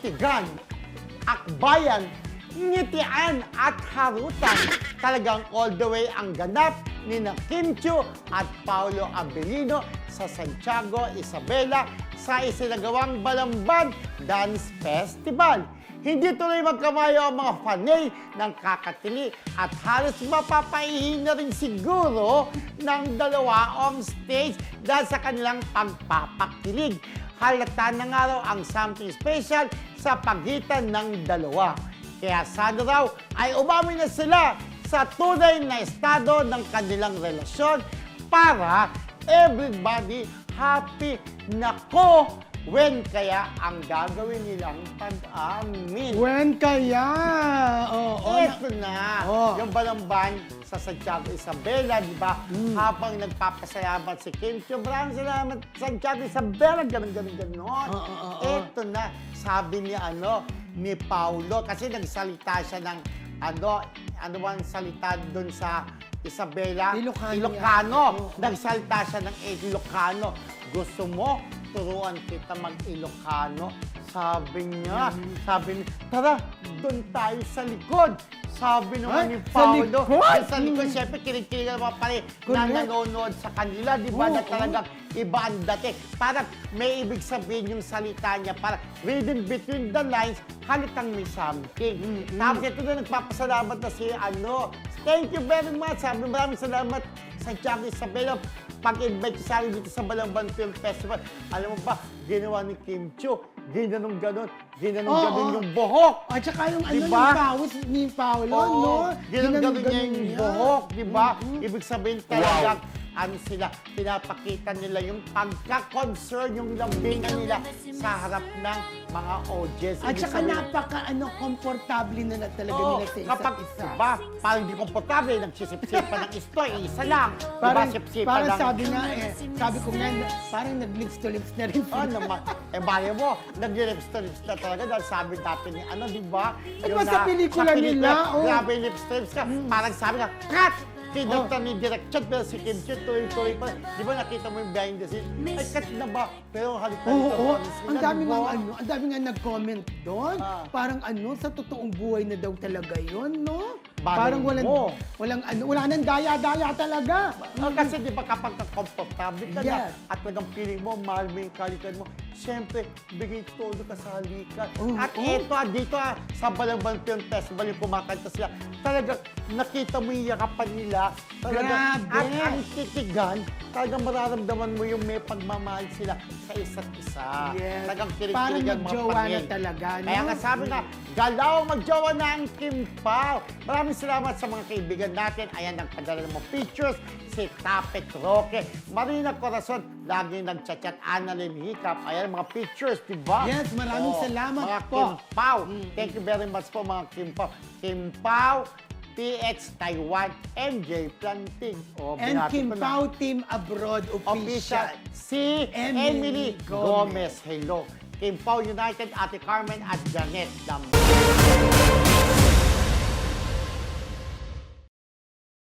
titigan, akbayan, ngitian at harutan. Talagang all the way ang ganap ni Kim Chiu at Paolo Abilino sa Santiago, Isabela sa isinagawang Balamban Dance Festival. Hindi tuloy magkamayo ang mga fanay ng kakatili at halos mapapaihin na rin siguro ng dalawa on stage dahil sa kanilang pagpapakilig. Halata na nga raw ang something special sa pagitan ng dalawa. Kaya sana raw ay umamin na sila sa tunay na estado ng kanilang relasyon para everybody happy. Nako! When kaya ang gagawin nilang pag-amin? When kaya? Ito na. Yung Balamban sa Santiago, Isabela, di ba? Habang nagpapasalamat si Kim Chiu, maraming salamat Santiago, Isabela, ganon. Ito na. Sabi ni Paulo, kasi nagsalita siya ng ano bang salita doon sa Isabela? Ilocano. Nagsalita siya ng Ilocano. Gusto mo? Turuan kita mag-Ilocano. Sabi niya, tara, doon tayo sa likod. Sabi naman ni Paolo. Sa likod, siyempre, kinikilig naman pala na nanonood sa kanila, di ba? Na talagang iba ang dating. Parang may ibig sabihin yung salita niya. Parang reading between the lines, halitang may something. Tapos ito na, nagpapasalamat na si Thank you very much. Sabi, maraming salamat Santiago, Isabela, pag-invite sa akin dito sa Balamban Film Festival. Alam mo ba, ginawa ni Kim Chiu, ginanong-ganon yung buhok. At saka yung diba? yung pawis ni Paolo, no? Ginanong-ganon niya yung buhok, di ba? Ibig sabihin talagang, pinapakita nila yung pagka-concern, yung lambingan nila sa harap ng mga audience. At saka komportable na talaga nila sa kapag, isa-isa. diba, parang hindi komportable, nagsisip-sipan ng istoy, isa lang. Parang lang. sabi nga, sabi ko nga, parang nag-lips to lips na rin sila. naman. Bayo mo, nag-lips to lips na talaga dahil sabi dati ni diba? Diba sa pelikula nila? Grabe yung lips to lips ka. Parang sabi nga, cut! Kinagta ni Direk Chad, pero si Kim Chiu, tuloy-tuloy pa. Di ba nakita mo yung behind the scenes? Ay, cut na ba? Pero halika-halika. Ang dami nga nag-comment doon. Parang sa totoong buhay na daw talaga yun, no? Parang wala nang daya-daya talaga. Kasi di ba kapag komportable ka na Yes. at talagang feeling mo, mahal mo yung kalikan mo, siyempre, bigay todo ka sa halikan. At ito, dito sa Balamban Film Festival, yung kumakanta sila, talagang nakita mo yung yakapan nila. Talagang, at ang titigan, talagang mararamdaman mo yung may pagmamahal sila sa isa't isa. Yes. Talagang Parang kilig-kiligan mga magjowa na pangin. talaga, no? Kaya nga sabi nga, galaw magjowa na ang Kim Pao. Maraming salamat sa mga kaibigan natin. Ayan, nagpadala ng mga pictures. Si Tapet Roque, Marina Corazon, lagi nagchat-chat, Annalyn Hiccup. Ayan, mga pictures, di ba? Yes, maraming salamat mga po. Kim Pao. Thank you very much po, mga Kim Pao. Kim Pao, PX Taiwan, MJ Planting. And Kim Pao Team Abroad Official. Si Emily Gomez. Hello. Kim Pao United, Ate Carmen at Janet Dam.